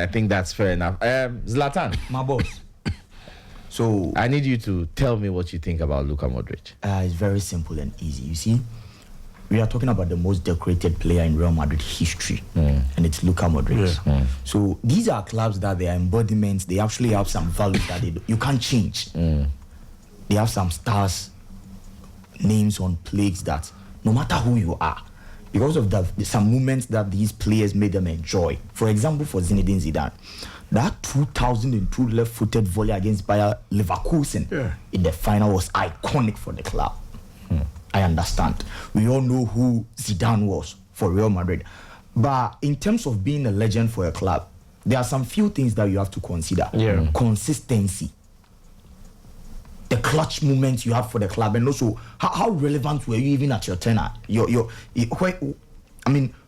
I think that's fair enough. Zlatan, my boss. So I need you to tell me what you think about Luka Modric. It's very simple and easy. You see, we are talking about the most decorated player in Real Madrid history, and it's Luka Modric. Yeah. So these are clubs that they are embodiments. They actually have some values that you can't change. They have some stars, names on plagues that no matter who you are, because of some moments that these players made them enjoy. For example, for Zinedine Zidane, that 2002 left-footed volley against Bayer Leverkusen in the final was iconic for the club. I understand. We all know who Zidane was for Real Madrid. But in terms of being a legend for a club, there are some few things that you have to consider. Consistency. The clutch moments you have for the club, and also how relevant were you even at your tenure?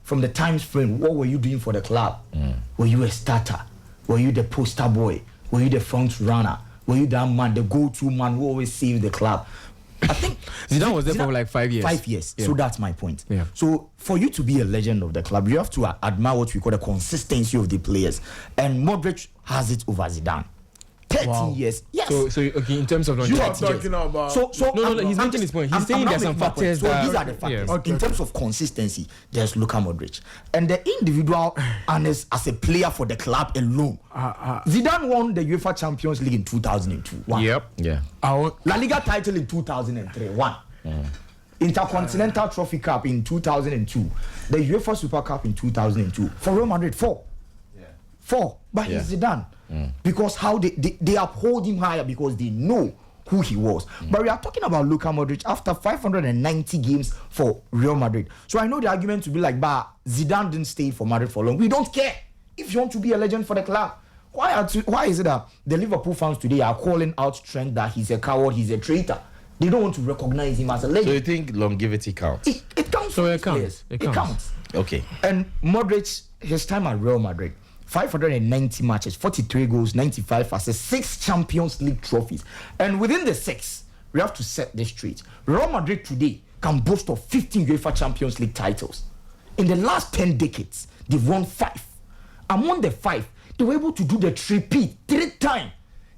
From the times frame, what were you doing for the club? Were you a starter? Were you the poster boy? Were you the front runner? Were you that man, the go-to man who always saved the club? I think Zidane was there for like 5 years. 5 years. Yeah. So that's my point. Yeah. So for you to be a legend of the club, you have to admire what we call the consistency of the players. And Modric has it over Zidane. 30 years. Yes. So okay, in terms of you are talking about. No, he's making his point. He's saying there's some factors. So these are the factors. Yeah. In terms of consistency, there's Luka Modric. And the individual honest as a player for the club alone. Zidane won the UEFA Champions League in 2002. One. Yep. Yeah. La Liga title in 2003. One. Intercontinental Trophy Cup in 2002. The UEFA Super Cup in 2002. For Real Madrid, 4. 4. But he's Zidane. Because how they uphold him higher because they know who he was. But we are talking about Luka Modric after 590 games for Real Madrid. So I know the argument to be like, but Zidane didn't stay for Madrid for long. We don't care if you want to be a legend for the club. Why is it that the Liverpool fans today are calling out Trent that he's a coward, he's a traitor? They don't want to recognize him as a legend. So you think longevity counts? It counts. So it counts. It counts. Okay. And Modric, his time at Real Madrid, 590 matches, 43 goals, 95 assists, 6 Champions League trophies. And within the 6, we have to set this straight. Real Madrid today can boast of 15 UEFA Champions League titles. In the last 10 decades, they've won 5. Among the 5, they were able to do the three-peat 3 times.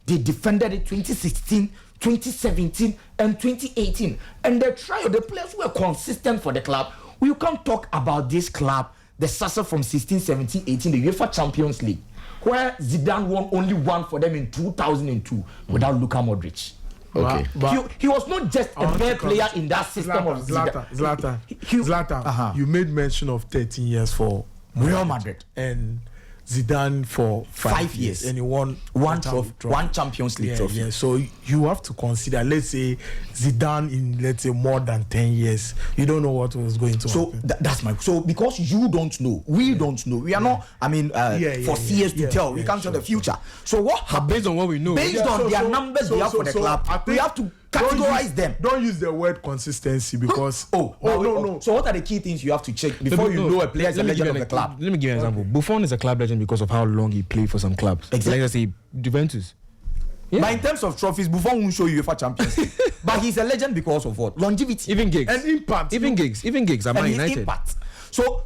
They defended it 2016, 2017, and 2018. And the players were consistent for the club. You can't talk about this club, the success from 16, 17, 18, the UEFA Champions League, where Zidane won only 1 for them in 2002 without Luka Modric. Okay. He was not just a bad player in that system of Zlatan. You made mention of 13 years for Real Madrid. And Zidane for 5 years. And he won one Champions League trophy. Yeah. So you have to consider, let's say, Zidane in, let's say, more than 10 years. You don't know what was going to happen. That's my... So because you don't know, we don't know. We are not, foreseers to tell. We can't tell the future. So what happens? Based on what we know. Based on their numbers they have for the club, we have to categorize them. Don't use the word consistency because... No. So what are the key things you have to check before you know a player is a legend of the club? Let me give you an example. Buffon is a club legend because of how long he played for some clubs. Exactly. Like I say, Juventus. Yeah. But in terms of trophies, Buffon won't show you UEFA Champions League. But he's a legend because of what? Longevity. Even gigs. And impact. Even gigs. I'm United. Impact. So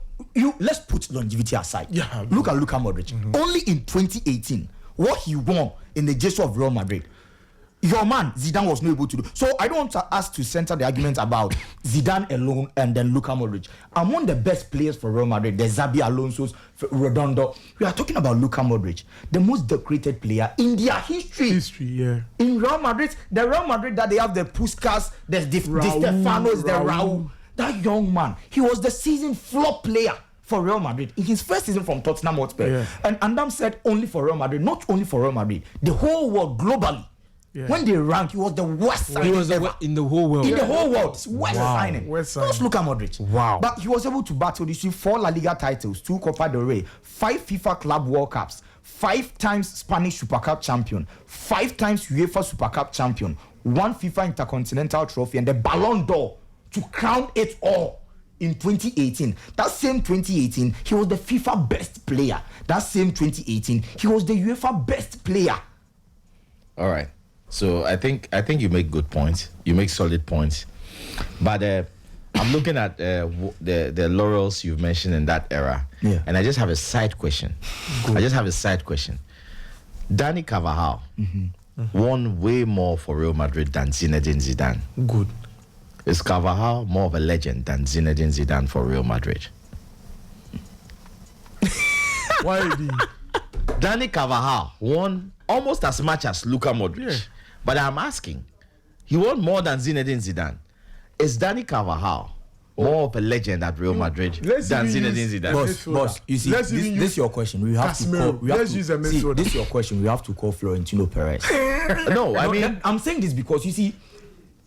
let's put longevity aside. Yeah. Look at Luka Modric. Only in 2018, what he won in the jersey of Real Madrid, your man Zidane was not able to do. So I don't want us to center the argument about Zidane alone and then Luka Modric. Among the best players for Real Madrid, the Xabi Alonso's, Redondo, we are talking about Luka Modric, the most decorated player in their history. In Real Madrid, the Real Madrid that they have the Puskas, the Stefanos, the Raul. That young man, he was the season flop player for Real Madrid in his first season from Tottenham Hotspur. Yeah. And Andam said only for Real Madrid, not only for Real Madrid, the whole world globally. Yeah. When they ranked, he was the worst signing ever. In the whole world. In the whole world. Worst signing. Let's look at Modric. Wow. But he was able to battle. You see, 4 La Liga titles, 2 Copa del Rey, 5 FIFA Club World Cups, 5 times Spanish Super Cup champion, 5 times UEFA Super Cup champion, 1 FIFA Intercontinental Trophy, and the Ballon d'Or to crown it all. In 2018, that same 2018, he was the FIFA best player. That same 2018, he was the UEFA best player. All right. So I think you make good points. You make solid points. But I'm looking at the laurels you've mentioned in that era, and I just have a side question. Dani Carvajal won way more for Real Madrid than Zinedine Zidane. Good. Is Carvajal more of a legend than Zinedine Zidane for Real Madrid? Why did Dani Carvajal won almost as much as Luka Modric. Yeah. But I'm asking, he won more than Zinedine Zidane. Is Dani Carvajal more of a legend at Real Madrid than Zinedine Zidane? Boss, you see, this is your question. We have to call. Use a See, midfielder. this is your question. We have to call Florentino Perez. No, I mean, I'm saying this because you see,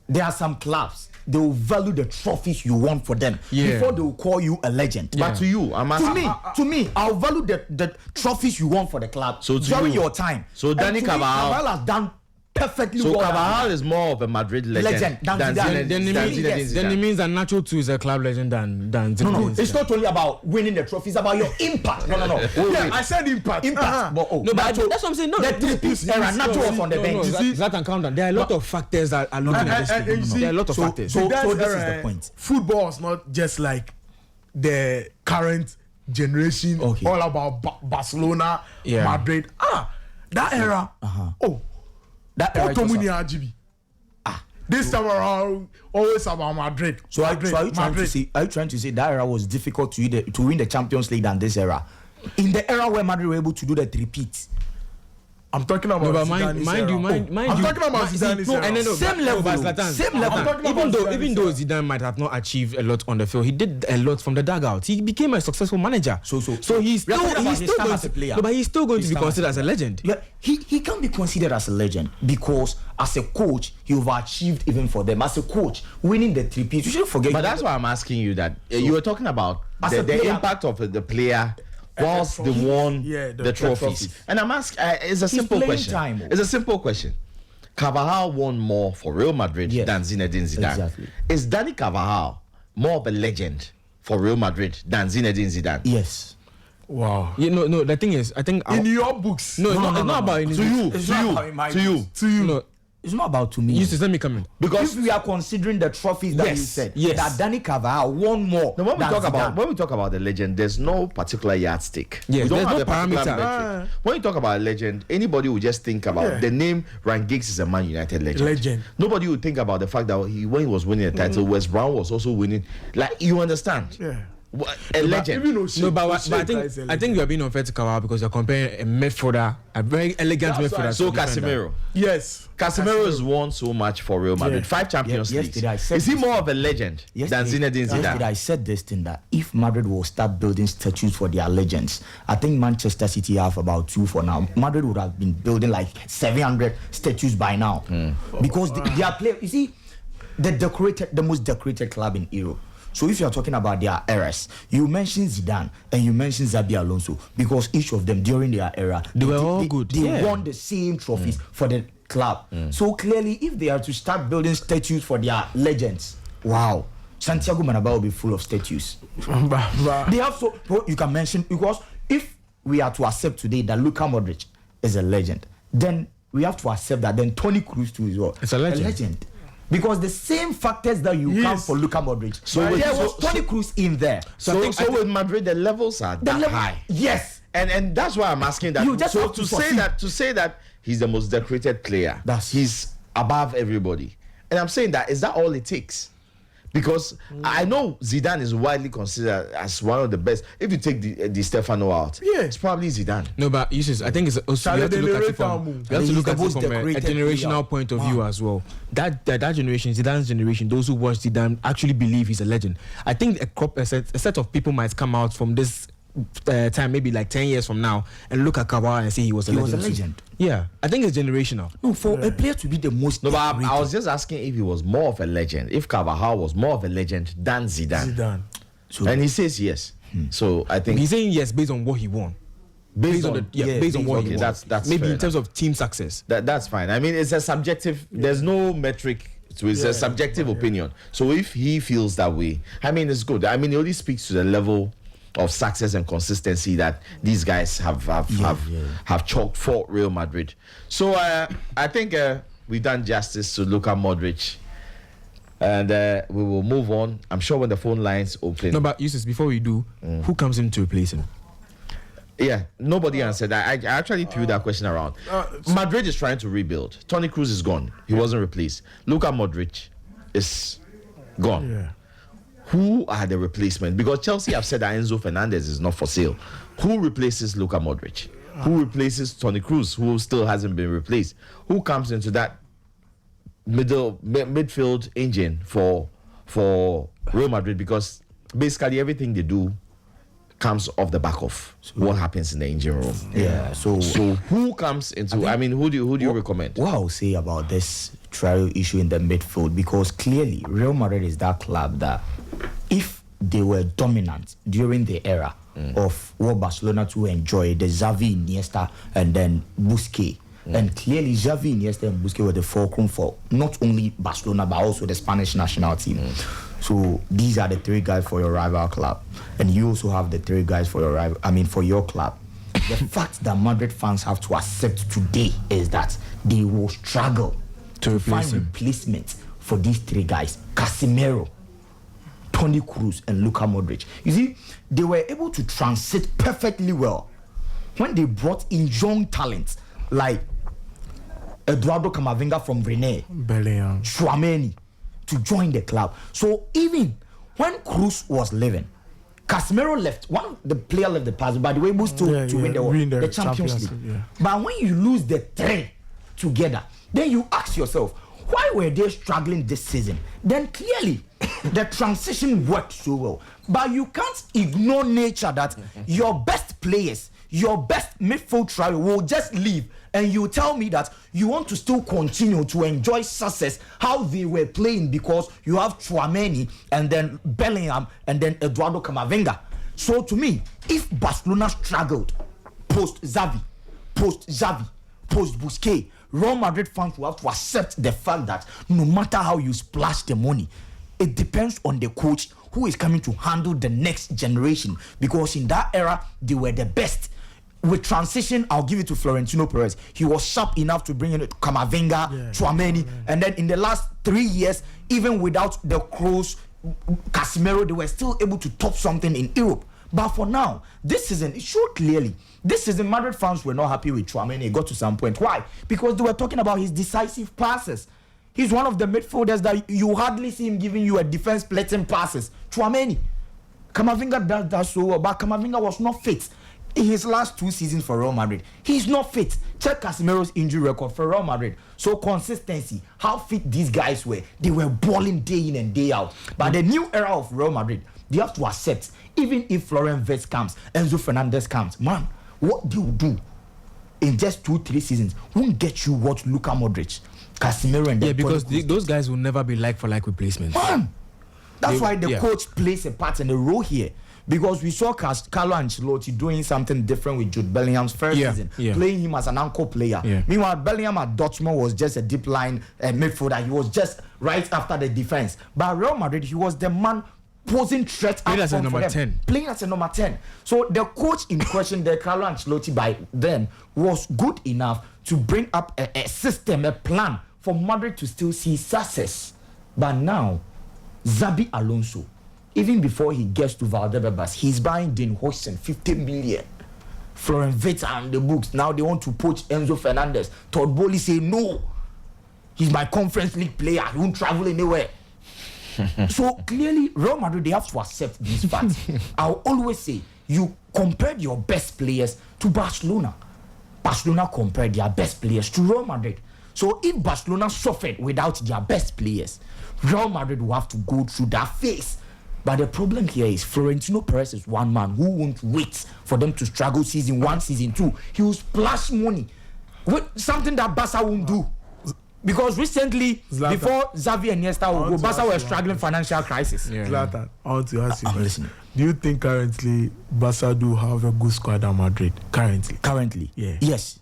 there are some clubs. They will value the trophies you won for them before they will call you a legend. but to you, I'm asking. To me, I'll value the trophies you won for the club So to during you- your time. so And Dani to me, Carvajal has done perfectly So well. Carvajal is more of a Madrid legend Than than Zidane. Then it Zinedine means, Yes. then it Zidane. means that Nacho too is a club legend than No, Zinedine it's Zidane. not only about winning the trophy. It's about your impact. No. Yeah, I said impact. Impact. But, No, but Nacho, that's what I'm saying. No, the three-piece era, Nacho was on the bench. Zlatan count down. There are a lot of factors that are looking at and this you thing. see- There are a lot of so- factors. so- Zidane's this is era, the point. Football is not just like the current generation, Okay. all about Barcelona, Yeah. Madrid. That era. Oh, That era Porto was a- Muni RGB. This time around, always about Madrid. So are Madrid, you trying to say? Are you trying to say that era was difficult to win the Champions League than this era? In the era where Madrid were able to do the three-peat. I'm talking about No, but Zidane's mind era. you, mind I'm you. talking about Zidane's no, era. and then no, Same but- level, no, but Zlatan- same level. I'm talking about Even though Zidane's Zidane might have not achieved a lot on the field, he did a lot from the dugout. He became a successful manager. So he's we are still talking about his time going as a to, player. no, but he's still going to His be time as considered as a legend. Yeah, he can be considered as a legend because as a coach he overachieved even for them. As a coach, winning the three-peat, you shouldn't forget. But that's why I'm asking you that. You were talking about As the a player- impact of the player whilst they won Yeah, the the trophies. trophies. And I'm asking, it's a He's simple playing question. time. It's a simple question. Carvajal won more for Real Madrid Yes. than Zinedine Zidane. Exactly. Is Dani Carvajal more of a legend for Real Madrid than Zinedine Zidane? Yes. Wow. No. The thing is, I think In your books. no, it's No, not, no, it's not no, about no. in To you, It's to not you, about in my to you. books. to you. No, It's not about to me. you just let me come in. Because if we are considering the trophies that you Yes, said, yes. that Dani Carvajal won more. now, when we than talk about Zidane. the legend, there's no particular yardstick. Yes, we don't there's have no a particular parameter. metric. When you talk about a legend, anybody will just think about Yeah. the name. Ryan Giggs is a Man United legend. Legend. Nobody would think about the fact that when he was winning a title, West Brown was also winning. Like, you understand? Yeah. A legend. Even O'Shea, No, but O'Shea I is think a I legend. think you are being unfair to Carvajal because you're comparing a midfielder, a very elegant That's why- midfielder. So to a defender. Casemiro. Yes. Casemiro has won so much for Real Madrid. Yeah. 5 Champions Yes, Leagues. yesterday I said Is he this. more of a legend than Zinedine Yesterday Zidane? I said this thing that if Madrid will start building statues for their legends, I think Manchester City have about 2 for now. Madrid would have been building like 700 statues by now because they are players. You see, the most decorated club in Europe. So if you are talking about their eras, you mentioned Zidane and you mentioned Xabi Alonso because each of them during their era They were all good. They Yeah. won the same trophies for the club. So clearly, if they are to start building statues for their legends, wow, Santiago Bernabeu will be full of statues. They have so you can mention because if we are to accept today that Luka Modric is a legend, then we have to accept that then Toni Kroos too is what? It's a legend. Because the same factors that you count Yes. for Luka Modric, So there with- was so- Toni Kroos in there. So, with Madrid, the levels are The that level- high. Yes. And that's why I'm asking that. You just So have to say that he's the most decorated player, he's above everybody. And I'm saying that is that all it takes? Because I know Zidane is widely considered as one of the best. If you take the Stefano out, Yeah. it's probably Zidane. No, but I think it's also you have to look at it from Charlie you have to He's look the at it most from a decorated generational player. point of view as well. That generation, Zidane's generation, those who watch Zidane actually believe he's a legend. I think a set of people might come out from this time, maybe like 10 years from now, and look at Carvajal and say he was a He legend. was a too. legend. Yeah, I think it's generational. No, for a player to be the most No, but I decorated- was just asking if he was more of a legend, if Carvajal was more of a legend than Zidane. Zidane. And he says yes. So I think He's saying yes based on what he won. Based on what he won. that's maybe fair in terms of team success. that's fine. I mean, it's a subjective. There's no metric. So it's a subjective opinion. So if he feels that way, I mean, it's good. I mean, it only speaks to the level of success and consistency that these guys have chalked for Real Madrid. So I think we've done justice to Luka Modric. And we will move on. I'm sure when the phone lines open. No, but Yusuf, before we do, who comes in to replace him? Yeah, nobody answered that. I actually threw that question around. Madrid is trying to rebuild. Toni Kroos is gone. He wasn't replaced. Luka Modric is gone. Yeah. Who are the replacements? Because Chelsea have said that Enzo Fernandez is not for sale. Who replaces Luka Modric? Who replaces Toni Kroos, who still hasn't been replaced? Who comes into that midfield engine for Real Madrid? Because basically everything they do comes off the back of what happens in the engine room. Yeah. So who comes into? I mean, who do you recommend? What I'll say about this trial issue in the midfield, because clearly Real Madrid is that club that if they were dominant during the era of what Barcelona to enjoy, the Xavi, Iniesta, and then Busquets. And clearly Xavi, Iniesta, and Busquets were the fulcrum for not only Barcelona but also the Spanish national team. So these are the three guys for your rival club, and you also have the three guys for your rival. I mean, for your club. The fact that Madrid fans have to accept today is that they will struggle to find replacements for these three guys: Casemiro, Toni Kroos, and Luka Modric. You see, they were able to transit perfectly well when they brought in young talents like Eduardo Camavinga from Rennes, Bellingham, Tchouaméni, to join the club. So even when Kroos was leaving, Casemiro left. One the player left the pass, but they were able to win the Champions League. Yeah. But when you lose the three together, then you ask yourself, why were they struggling this season? Then clearly the transition worked so well. But you can't ignore nature that your best players, your best midfield trio will just leave, and you tell me that you want to still continue to enjoy success how they were playing because you have Tchouaméni and then Bellingham and then Eduardo Camavinga. So to me, if Barcelona struggled post Xavi, post Busquets, Real Madrid fans will have to accept the fact that no matter how you splash the money, it depends on the coach who is coming to handle the next generation, because in that era they were the best. With transition, I'll give it to Florentino Perez. He was sharp enough to bring in Camavinga, Tchouaméni, and then in the last 3 years, even without the Kroos, Casemiro, they were still able to top something in Europe. But for now, this season, it showed clearly. This season, Madrid fans were not happy with Tchouaméni. It got to some point. Why? Because they were talking about his decisive passes. He's one of the midfielders that you hardly see him giving you a defense splitting passes. Tchouaméni. Camavinga does that so well, but Camavinga was not fit. In his last 2 seasons for Real Madrid, he's not fit. Check Casemiro's injury record for Real Madrid. So consistency, how fit these guys were. They were balling day in and day out. But the new era of Real Madrid, they have to accept, even if Florian Wirtz comes, Enzo Fernandez comes, man, what they will do in just 2-3 seasons won't get you what Luka Modric, Casemiro, and because those guys will never be like for like replacements. Man, that's why the coach plays a part and a role here. Because we saw Carlo Ancelotti doing something different with Jude Bellingham's first season, playing him as an anchor player. Meanwhile, Bellingham at Dortmund was just a deep line midfielder. He was just right after the defense. But Real Madrid, he was the man posing threat playing as a number 10. Playing as a number 10. So the coach in question, the Carlo Ancelotti by then, was good enough to bring up a system, a plan for Madrid to still see success. But now, Xabi Alonso, even before he gets to Valdebebas, he's buying Dean Hodgson 50 million. Florian Wirtz and the books. Now they want to poach Enzo Fernandez. Todd Bowley say no. He's my Conference League player. He won't travel anywhere. So clearly, Real Madrid, they have to accept these facts. I'll always say, you compared your best players to Barcelona. Barcelona compared their best players to Real Madrid. So if Barcelona suffered without their best players, Real Madrid will have to go through that phase. But the problem here is Florentino Perez is one man who won't wait for them to struggle season 1, season 2. He will splash money. Something that Barca won't do. Because recently, before Xavi and Iniesta will go, Barca were struggling financial crisis. Zlatan, I want to ask you. I'm listening. Do you think currently Barca do have a good squad at Madrid? Currently? Yeah. Yes.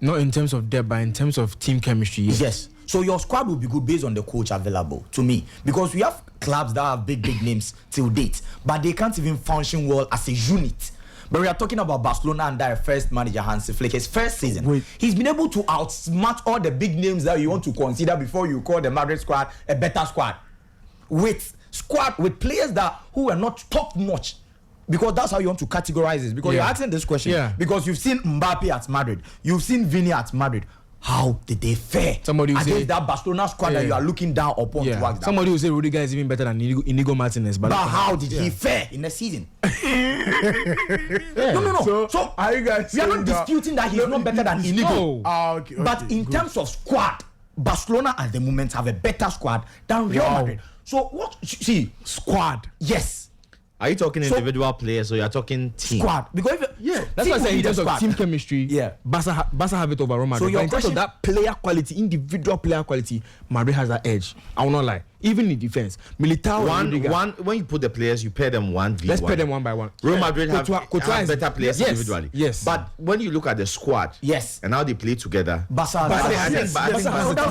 Not in terms of depth, but in terms of team chemistry. Yes. So your squad will be good based on the coach available, to me. Because we have clubs that have big names till date, but they can't even function well as a unit. But we are talking about Barcelona under their first manager Hansi Flick. His first season, he's been able to outsmart all the big names that you want to consider before you call the Madrid squad a better squad. With players who are not top notch. Because that's how you want to categorize this. Because you're asking this question. Because you've seen Mbappe at Madrid, you've seen Vini at Madrid. How did they fare against that Barcelona squad that you are looking down upon towards that? Somebody will say Rudiger is even better than Inigo Martinez. But how did he fare in the season? No. So are you guys? We are not disputing that he's not better than Inigo. Okay, but in terms of squad, Barcelona at the moment have a better squad than Real Madrid. So what? See, squad. Yes. Are you talking individual players or you're talking team? Squad. Because that's why I say in terms of team chemistry, Barca have it over Real Madrid. So but in terms of that player quality, individual player quality, Madrid has that edge. I will not lie. Even in defense, Militao, when you put the players, you pair them 1v1. Let's pair them one by one. Real Madrid have better players individually. Yes. But when you look at the squad, and how they play together, I think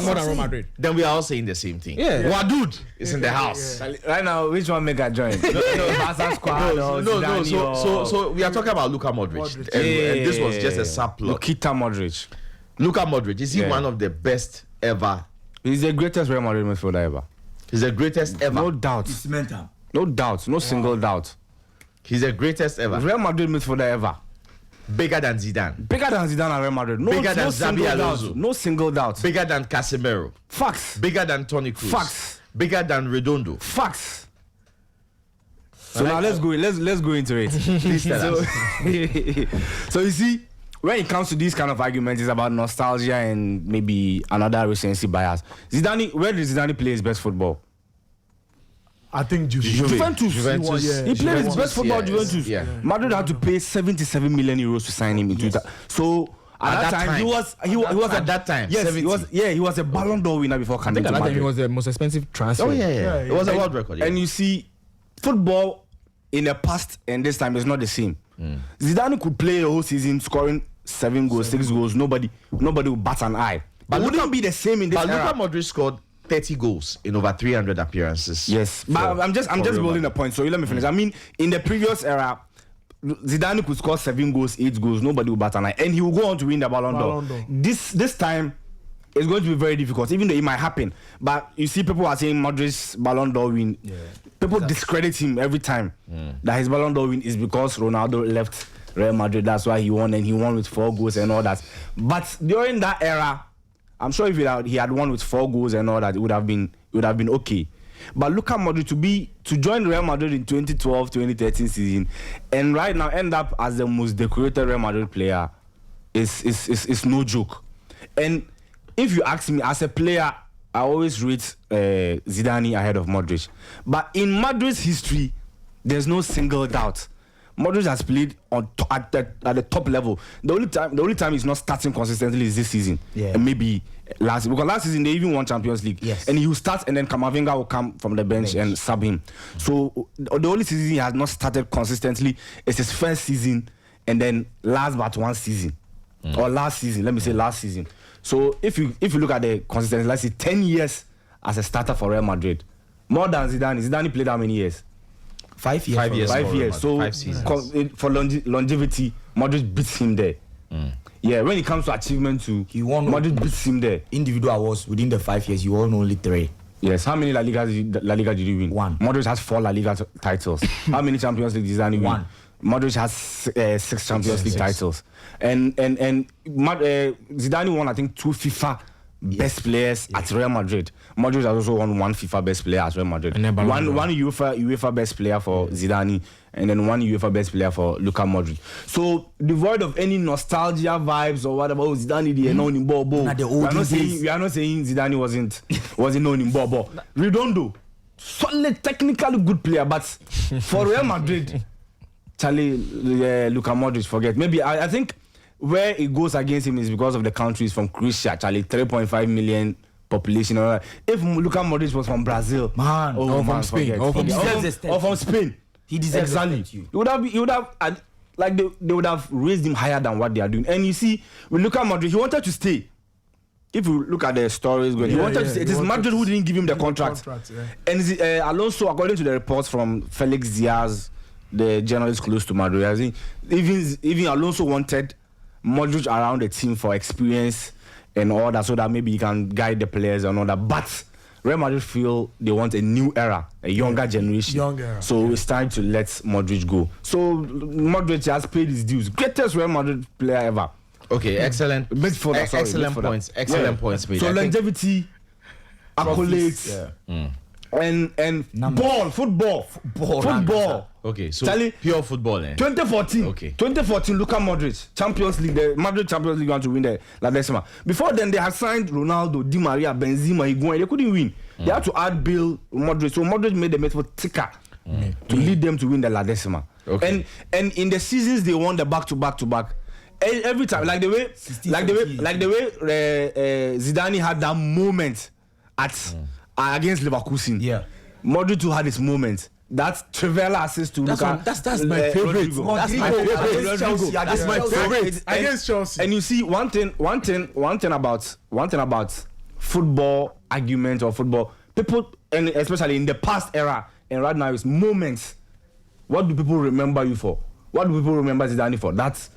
more than Real Madrid. Then we are all saying the same thing. Wadud is in the house. Right now, which one make a join? Barca squad or Zidane So we are talking about Luka Modric. And this was just a subplot. Luka Modric, is he one of the best ever? He's the greatest Real Madrid midfielder ever. He's the greatest ever. No doubt. It's mental. No doubt. No single doubt. He's the greatest ever. Real Madrid midfielder ever. Bigger than Zidane. Bigger than Zidane and Real Madrid. Bigger than Xabi Alonso. No single doubt. Bigger than Casemiro. Facts. Bigger than Toni Kroos. Facts. Bigger than Redondo. Facts. So now let's go into it. Please tell us. So you see, when it comes to these kind of arguments, it's about nostalgia and maybe another recency bias. Zidane, where did Zidane play his best football? I think Juventus. He played his best football at Juventus. Yeah. Madrid had to pay 77 million euros to sign him in 2000. So at that time, he was at that time. Yes, 70. he was a Ballon d'Or winner before coming to at that time Madrid. he was the most expensive transfer. Oh yeah. It was a world record. Yeah. And you see, football in the past and this time is not the same. Zidane could play a whole season scoring 7 goals, 6 goals. Nobody will bat an eye. But it wouldn't be the same in this era. Luka Modric scored 30 goals in over 300 appearances. Yes, but I'm just building a point. So you let me finish. I mean, in the previous era, Zidane could score 7 goals, 8 goals. Nobody will bat an eye, and he will go on to win the Ballon d'Or. This time, it's going to be very difficult, even though it might happen. But you see, people are saying Modric's Ballon d'Or win. Yeah. People discredit him every time that his Ballon d'Or win is because Ronaldo left Real Madrid. That's why he won, and he won with 4 goals and all that. But during that era, I'm sure if he had won with 4 goals and all that, it would have been okay. But Luka Modric to join Real Madrid in 2012-2013 season, and right now end up as the most decorated Real Madrid player is no joke. And if you ask me, as a player, I always rate Zidane ahead of Modric. But in Madrid's history, there's no single doubt. Modric has played at the top level. The only time he's not starting consistently is this season. Yeah. And maybe last season they even won Champions League. Yes. And he will start, and then Camavinga will come from the bench and sub him. So the only season he has not started consistently is his first season, and then last but one season. Or last season, let me say last season. So if you look at the consistency, let's say 10 years as a starter for Real Madrid, more than Zidane. Zidane played how many years? 5 years. 5 years. 5 years. So 5 seasons. For longevity, Modric beats him there. Yeah, when it comes to achievement too, Modric beats him there. Individual awards within the 5 years, you won only 3. Yes. How many La Liga did you win? 1. Modric has 4 La Liga titles. How many Champions League did Zidane win? 1. Modric has 6 Champions League titles. And Zidane won, I think, 2 FIFA best players at Real Madrid. Modric has also won 1 FIFA best player at Real Madrid. And one UEFA best player for Zidane, and then 1 UEFA best player for Luka Modric. So devoid of any nostalgia vibes or whatever, Zidane did known in Bobo. We are not saying Zidane wasn't known in Bobo. Redondo, solid, technically good player, but for Real Madrid, Charlie, Luka Modric, forget. Maybe I think where it goes against him is because of the countries from Croatia, Charlie, 3.5 million population. If Luka Modric was from Brazil, or from Spain, or from Spain, he deserves exactly. He would have like they would have raised him higher than what they are doing. And you see, with Luka Modric, he wanted to stay. If you look at the stories going, he wanted to stay. It is Madrid who didn't give him the contract. And Alonso, according to the reports from Felix Diaz, the journalists close to Madrid. I think even Alonso wanted Modric around the team for experience and all that, so that maybe he can guide the players and all that. But Real Madrid feel they want a new era, a younger generation. So it's time to let Modric go. So Modric has paid his dues. Greatest Real Madrid player ever. Okay, excellent. Midfielder, sorry, excellent midfielder. points. Excellent points made. So longevity, accolades, and football. Okay, so Charlie, pure football. 2014. Okay. 2014, Luka Modric, Champions League. The Madrid Champions League want to win the La Decima. Before then, they had signed Ronaldo, Di Maria, Benzema, Higuain. They couldn't win. They had to add Bill, Modric. So Modric made the midfield thicker to lead them to win the La Decima. Okay. And in the seasons they won the back to back. Every time, like the way Zidane had that moment at against Leverkusen. Yeah. Modric too had his moment. That Trivela assist to Luka. That's my favorite. Rodrigo. That's my favorite. That's my favorite. Against Chelsea. And you see one thing about football argument or football people, and especially in the past era and right now, is moments. What do people remember you for? What do people remember Zidane for? That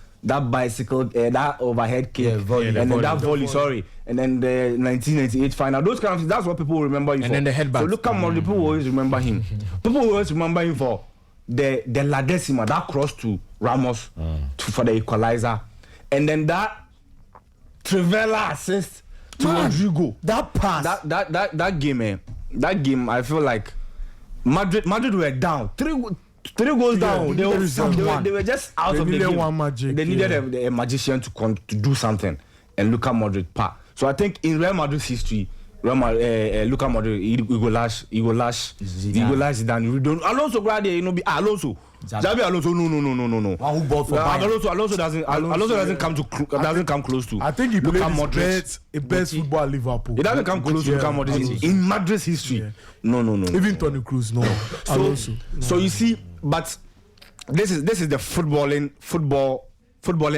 bicycle, that overhead kick, and then that volley, sorry, and then the 1998 final. Those kind of things, that's what people remember you for. And then the headbutt. So look at Modric, people always remember him. People always remember him for the La Decima, that cross to Ramos for the equalizer, and then that Trivela assist to Rodrigo. That pass. That game, I feel like Madrid were down. Three goals down. They were just out of the game. One magic. They needed a magician to do something, and Luka Modric. So I think in Real Madrid's history, Luka Modric, he go lash Zidane. We don't. Alonso go there, Alonso. Xabi Alonso, no. One who bought for Bayern. Alonso doesn't come close to. I think he Luka played Modric. his best football at Liverpool. He doesn't come close to Luka Modric in Madrid's history. Yeah. No. Even Toni Kroos, no. Alonso. So you see, but this is the footballing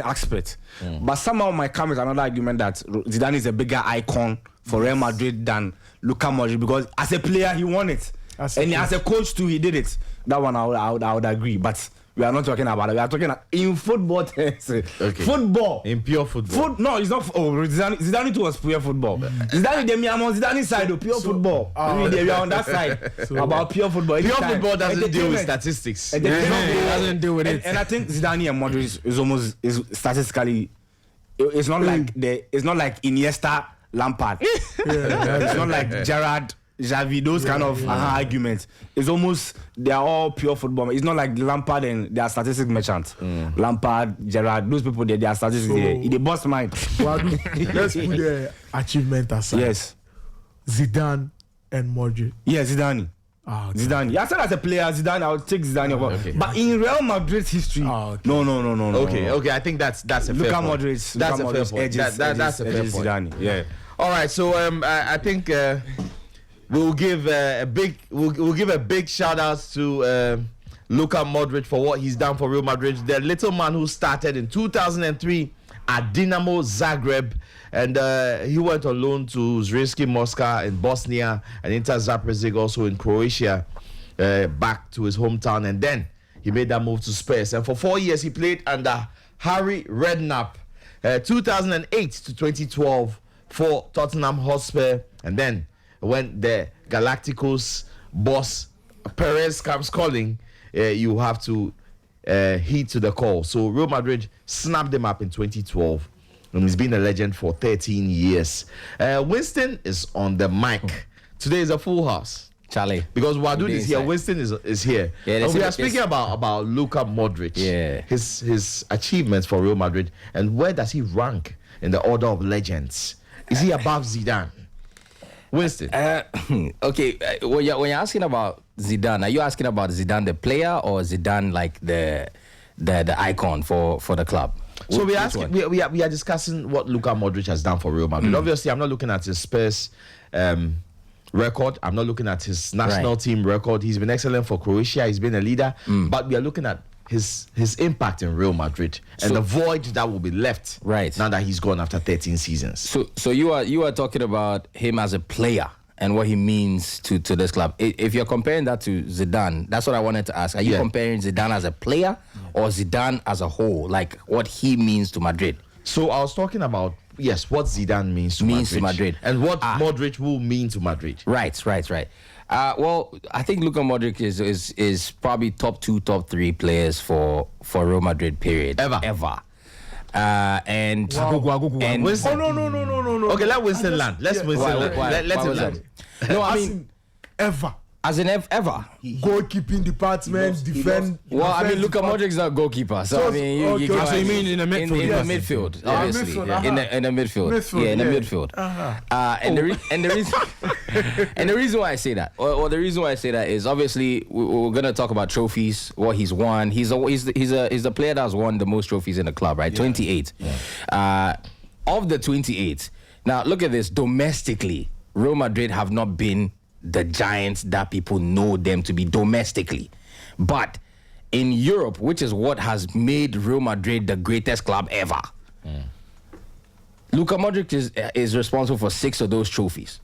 aspect. But somehow might come with another argument that Zidane is a bigger icon for Real Madrid than Luka Modric, because as a player he won it, as a coach too he did it. That one I would agree, but we are not talking about it. We are talking in football terms. Okay. Football. In pure football. No, it's not. Zidane too was pure football. Zidane, I'm on Zidane's side of pure football. We are on that side about pure football. Pure football doesn't deal with statistics. It doesn't deal with it. And I think Zidane and Modric is statistically. It's not like Iniesta, Lampard. It's not like Gerrard, Xavi, those kind of arguments. It's almost, they are all pure football. It's not like Lampard and they are statistics merchants. Lampard, Gerrard, those people, they are statistics. They boss mind. Let's put the achievement aside. Yes. Zidane and Modric. Yeah, Zidane. Okay. Zidane. Yeah, I said as a player, Zidane, I would take Zidane. Okay. But in Real Madrid's history, no. Okay. I think that's a fair Luka point. Modric. That's a fair point. That's a fair point. Zidane. Yeah. All right, so I think we'll give a big shout out to Luka Modric for what he's done for Real Madrid. The little man who started in 2003 at Dinamo Zagreb, and he went on loan to Zrinjski Moscow in Bosnia and Inter Zaprezhig also in Croatia, back to his hometown, and then he made that move to Spurs. And for 4 years he played under Harry Redknapp, 2008 to 2012 for Tottenham Hotspur, and then when the Galacticos boss Perez comes calling, you have to heed to the call. So Real Madrid snapped him up in 2012, and he's been a legend for 13 years. Winston is on the mic. Today is a full house, Charlie, because Wadud is here. Winston is here. Yeah, and we are speaking about Luka Modric. Yeah, his achievements for Real Madrid, and where does he rank in the order of legends? Is he above Zidane? Winston. Okay, when you're asking about Zidane, are you asking about Zidane the player or Zidane like the icon for the club? So we are discussing what Luka Modric has done for Real Madrid. Obviously, I'm not looking at his Spurs record. I'm not looking at his national team record. He's been excellent for Croatia. He's been a leader. But we are looking at his impact in Real Madrid and the void that will be left now that he's gone after 13 seasons. So you are talking about him as a player and what he means to this club. If you're comparing that to Zidane, that's what I wanted to ask. Are you comparing Zidane as a player or Zidane as a whole, like what he means to Madrid? So I was talking about what Zidane means to Madrid and what Modric will mean to Madrid. Right. Well, I think Luka Modric is probably top 2, top 3 players for Real Madrid. Period. Ever. And Winston. No. Okay, let Winston land. Let's Winston land. Let him land. No, I mean ever. As in ever. Goalkeeping department, defend. Well, I mean, Luka Modric is not a goalkeeper, so I mean, you So you mean in the midfield? in the midfield, obviously, in the midfield, in the midfield. And the reason why I say that, or the reason why I say that is obviously we're gonna talk about trophies, what he's won. He's the player that's won the most trophies in the club, right? 28. Of the 28, now look at this. Domestically, Real Madrid have not been the giants that people know them to be domestically, but in Europe, which is what has made Real Madrid the greatest club ever, Luka Modric is responsible for 6 of those trophies.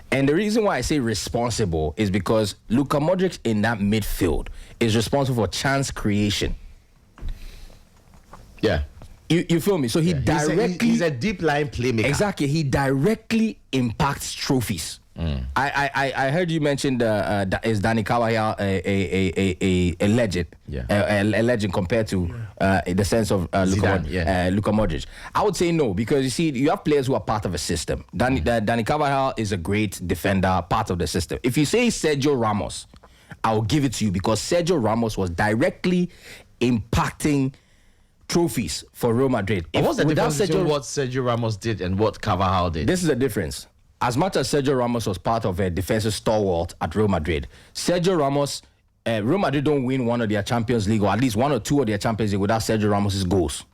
And the reason why I say responsible is because Luka Modric in that midfield is responsible for chance creation. Yeah. You feel me? So he directly... He's a deep line playmaker. Exactly. He directly impacts trophies. I heard you mention is Dani Carvajal a legend? Yeah. A legend compared to the sense of Luka Modric. I would say no, because you see, you have players who are part of a system. Dani Carvajal is a great defender, part of the system. If you say Sergio Ramos, I will give it to you, because Sergio Ramos was directly impacting trophies for Real Madrid. What's the difference between what Sergio Ramos did and what Carvajal did? This is the difference. As much as Sergio Ramos was part of a defensive stalwart at Real Madrid, Sergio Ramos, Real Madrid don't win one of their Champions League, or at least 1 or 2 of their Champions League, without Sergio Ramos' goals.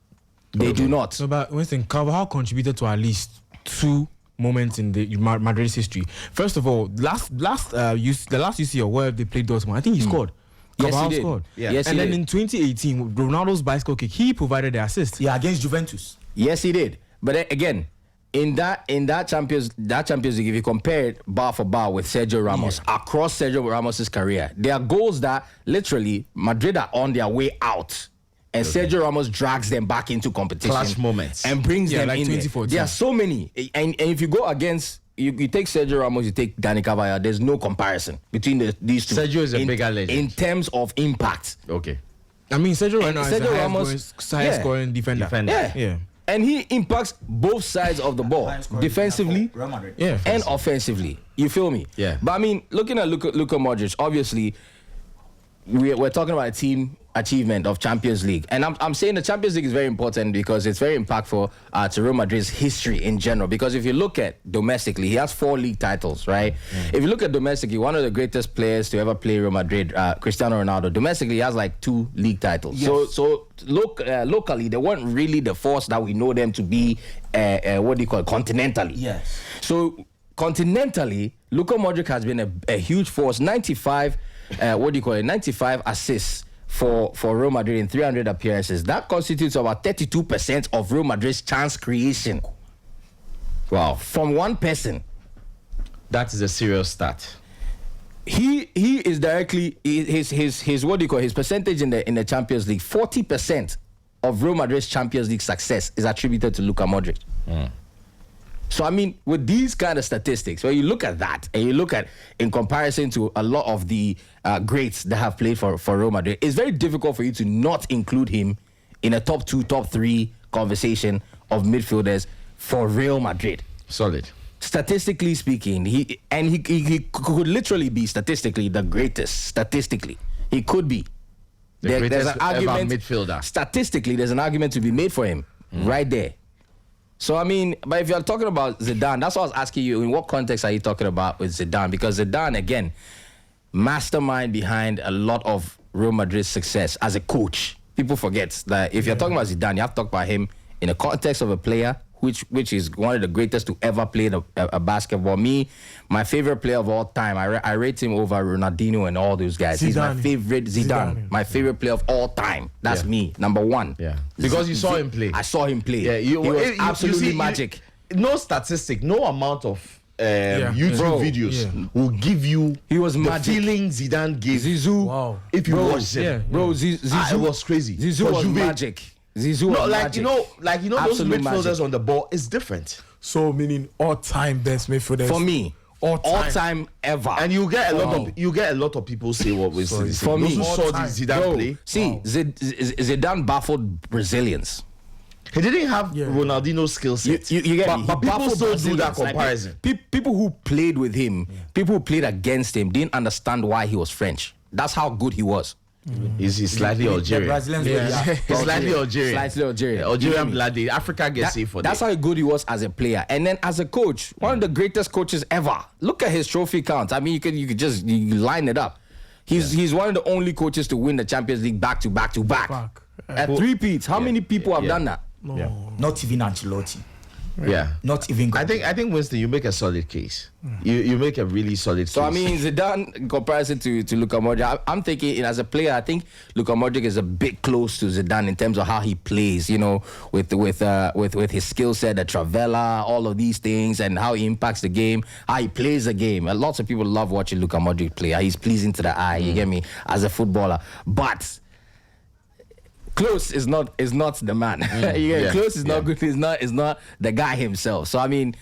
They do not. So, but Winston, Carvajal contributed to at least 2 moments in the Madrid's history. First of all, the last UCL where they played Dortmund, I think he scored. Yes, he did. Scored. Yeah. Yes, and he then did. in 2018, Ronaldo's bicycle kick, he provided the assist. Yeah, against Juventus. Yes, he did. But again, in that Champions League, if you compare it bar for bar with Sergio Ramos, across Sergio Ramos' career, there are goals that literally Madrid are on their way out, and Sergio Ramos drags them back into competition. Clash moments. And brings them like in 2014. there. There are so many. And if you go against, you take Sergio Ramos, you take Dani Carvajal, there's no comparison between these two. Sergio is a bigger legend. In terms of impact. Okay. I mean, Sergio Ramos is the Ramos, highest scoring defender. Yeah. And he impacts both sides of the ball, defensively and offensively. You feel me? Yeah. But I mean, looking at Luka Modric, obviously, we're talking about a team achievement of Champions League. And I'm saying the Champions League is very important because it's very impactful to Real Madrid's history in general. Because if you look at domestically, he has 4 league titles, right? If you look at domestically, one of the greatest players to ever play Real Madrid, Cristiano Ronaldo, domestically he has like 2 league titles. Yes. So locally, they weren't really the force that we know them to be, continentally. Yes. So continentally, Luka Modric has been a huge force. 95 assists for Real Madrid in 300 appearances. That constitutes about 32% of Real Madrid's chance creation. Wow. From one person. That is a serious stat. He is directly his percentage in the Champions League. 40% of Real Madrid's Champions League success is attributed to Luka Modric. So I mean, with these kind of statistics, when you look at that and you look at in comparison to a lot of the greats that have played for Real Madrid, it's very difficult for you to not include him in a top 2, top 3 conversation of midfielders for Real Madrid. Solid. Statistically speaking, he could literally be statistically the greatest. Statistically, he could be. There's an argument. Ever midfielder. Statistically, there's an argument to be made for him right there. So, I mean, but if you're talking about Zidane, that's what I was asking you. In what context are you talking about with Zidane? Because Zidane, again, mastermind behind a lot of Real Madrid's success as a coach. People forget that if you're talking about Zidane, you have to talk about him in the context of a player which is one of the greatest to ever play a basketball. My favorite player of all time, I rate him over Ronaldinho and all those guys. Zidane. He's my favorite, Zidane. My favorite player of all time. That's me, number 1. Yeah. Because you saw him play. I saw him play. Yeah, he was absolutely magic. No statistic, no amount of YouTube Bro, videos will give you He was the magic. feeling Zidane gave. Zizou. Wow. If you watch him, Bro, Zizou it was crazy. Zizou For was Juve, magic. Zizou No, was like magic. those Absolute midfielders magic. on the ball is different, So meaning all-time best midfielders For me, all all time. time ever. and you get a lot Oh. of lot of people say what we say. For Those me, who saw all time. Zidane Bro, play, see, Zidane baffled Brazilians. he didn't have Ronaldinho's skill set. You get me? but He people baffled still do that Brazilians. Like, comparison. people who played with him, people who played against him, didn't understand why he was French. That's how good he was. He's slightly The Algerian. Brazilians, He's slightly Algerian. Slightly Algerian. Yeah, Algerian blood. Africa gets safe for That's that. how good he was as a player, and then as a coach, one of the greatest coaches ever. Look at his trophy count. I mean, you could just line it up. He's one of the only coaches to win the Champions League back to back. At 3 peats. How many people have done that? not even Ancelotti. Yeah. Not even. I think Winston, you make a solid case. You make a really solid So case. I mean, Zidane in comparison to Luka Modric, I'm thinking as a player, I think Luka Modric is a bit close to Zidane in terms of how he plays. You know, with his skill set, the Travella, all of these things, and how he impacts the game, how he plays the game. And lots of people love watching Luka Modric play. He's pleasing to the eye. You get me, as a footballer, but. Close is not the man. Close is not good. Is not the guy himself. So I mean,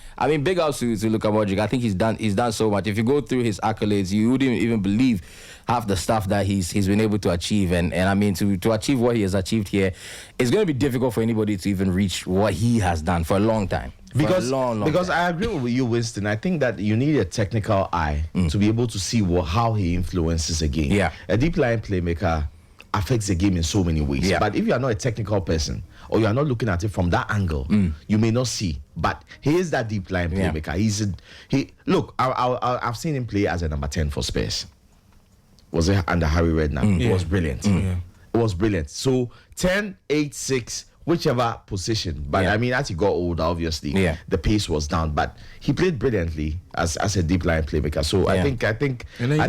big ups to Luka Modric. I think he's done so much. If you go through his accolades, you wouldn't even believe half the stuff that he's been able to achieve. And I mean, to achieve what he has achieved here, it's going to be difficult for anybody to even reach what he has done for a long time. because long because time. I agree with you, Winston. I think that you need a technical eye to be able to see how he influences a game. Yeah. A deep line playmaker affects the game in so many ways. Yeah. But if you are not a technical person or you are not looking at it from that angle, you may not see. But he is that deep line Yeah. playmaker. Look. I've seen him play as a number 10 for Spurs. Was it under Harry Redknapp? It was brilliant. It was brilliant. So 10, 8, 6. Whichever position, but Yeah. I mean, as he got older, obviously, the pace was down. But he played brilliantly as a deep line playmaker. So Yeah. I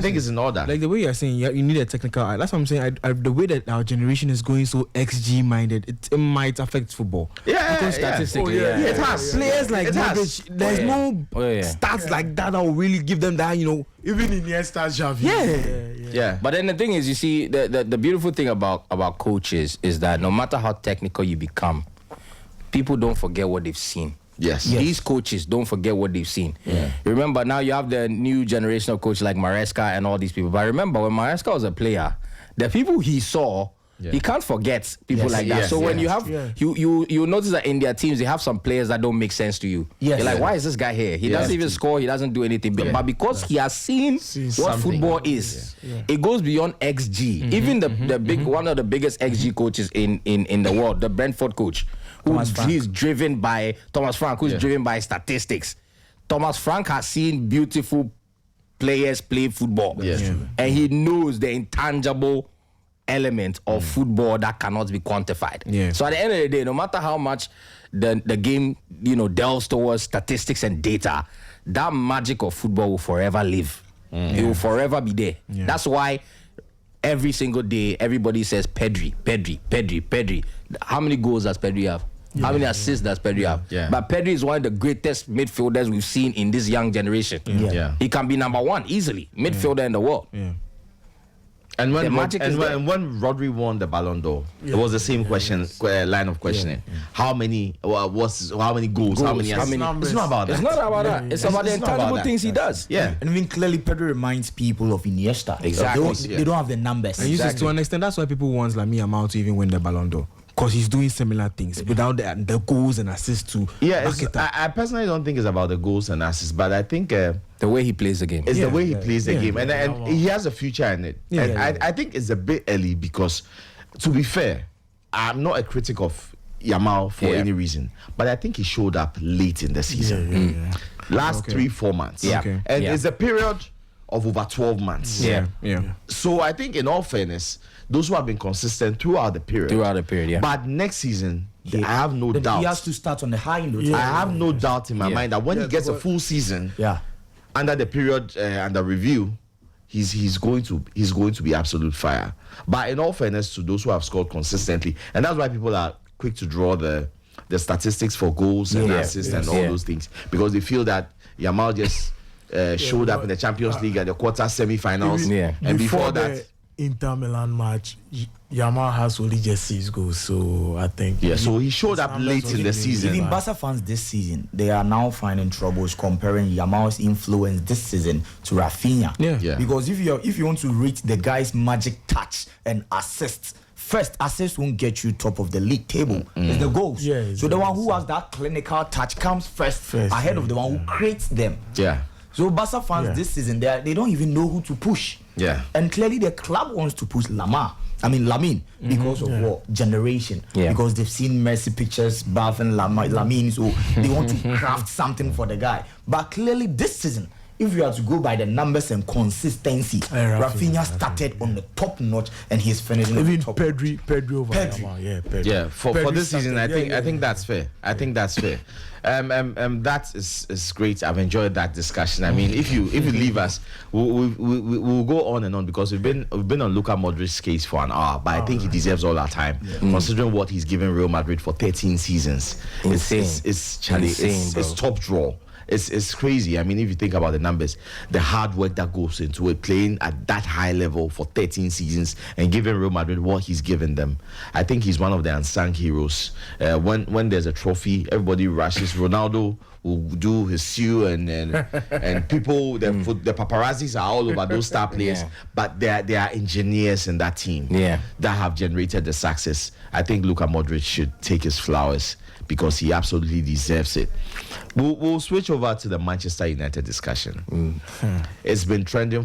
think it's in order. Like the way you're saying, you need a technical eye. That's what I'm saying. The way that our generation is going so XG minded, it might affect football. Yeah, Because statistically, it has. Players like It has. Modric, there's no stats like that will really give them that, Even Iniesta, Xavi. Yeah. But then the thing is, you see, the beautiful thing about coaches is that no matter how technical you become, people don't forget what they've seen. Yes. These coaches don't forget what they've seen. Remember, now you have the new generation of coaches like Maresca and all these people. But remember, when Maresca was a player, the people he saw, he can't forget people like that. Yes, So when yes. you have, you notice that in their teams, they have some players that don't make sense to you. Yes. You're like, why is this guy here? He doesn't even score. He doesn't do anything. But because he has seen what something. football is, it goes beyond XG. Even the big one of the biggest XG coaches in the world, the Brentford coach, he's driven by Thomas Frank, who's driven by statistics. Thomas Frank has seen beautiful players play football, and he knows the intangible element of football that cannot be quantified. So at the end of the day, no matter how much the game delves towards statistics and data, that magic of football will forever live. It will forever be there. That's why every single day everybody says Pedri. How many goals does Pedri have? How many assists does Pedri have? But Pedri is one of the greatest midfielders we've seen in this young generation. He can be number one easily, midfielder in the world. And when The magic is there. when Rodri won the Ballon d'Or, it was the same line of questioning. How many goals? How many assists? It's not about that. It's not about that. It's about the It's not about intangible that. things he does. Yeah. And even clearly, Pedro reminds people of Iniesta. Exactly. They don't have the numbers. And to an extent, that's why people want Lamine Yamal to even win the Ballon d'Or. Because he's doing similar things without the goals and assists to back it up. I personally don't think it's about the goals and assists, but I think The way he plays the game. it's the way he plays the game, and he has a future in it. I think it's a bit early because, to be fair, I'm not a critic of Yamal for any reason, but I think he showed up late in the season. Last 3-4 months. And it's a period of over 12 months. So I think, in all fairness, those who have been consistent throughout the period. But next season, I have no doubt. He has to start on the high note. I have no doubt in my mind that when he gets a full season, under the period under review, he's going to be absolute fire. But in all fairness to those who have scored consistently, and that's why people are quick to draw the the statistics for goals and assists and all those things, because they feel that Yamal just showed up in the Champions League at the quarter semi-finals, and before that. Inter Milan match, Yamal has only just 6 goals, so I think. Yeah, so he showed up late in the season. Even Barca fans this season, they are now finding troubles comparing Yamal's influence this season to Rafinha. Yeah. Because if you want to rate the guy's magic touch and assists, first assist won't get you top of the league table. It's the goals. Yeah, so the one who has that clinical touch comes first ahead of the one who creates them. Yeah. So Barca fans this season, they don't even know who to push. Yeah. And clearly the club wants to push Lamine because of what? Generation. Yeah. Because they've seen Messi pictures, bathing Lamine, so they want to craft something for the guy. But clearly this season, if you have to go by the numbers and consistency, Rafinha started on the top notch and he's finishing even on the top. Pedri over Yamal. Pedri. Yeah, for this season, I think that's fair. I think that's fair. That is great. I've enjoyed that discussion. I mean, if you leave us, we'll go on and on, because we've been on Luka Modric's case for an hour, but I think he deserves all our time, considering what he's given Real Madrid for 13 seasons. Insane. It's top draw. It's crazy. I mean, if you think about the numbers, the hard work that goes into it, playing at that high level for 13 seasons and giving Real Madrid what he's given them, I think he's one of the unsung heroes. When there's a trophy, everybody rushes. Ronaldo will do his shoe and people, the paparazzis are all over those star players, but they are engineers in that team that have generated the success. I think Luka Modric should take his flowers, because he absolutely deserves it. We'll switch over to the Manchester United discussion. It's been trending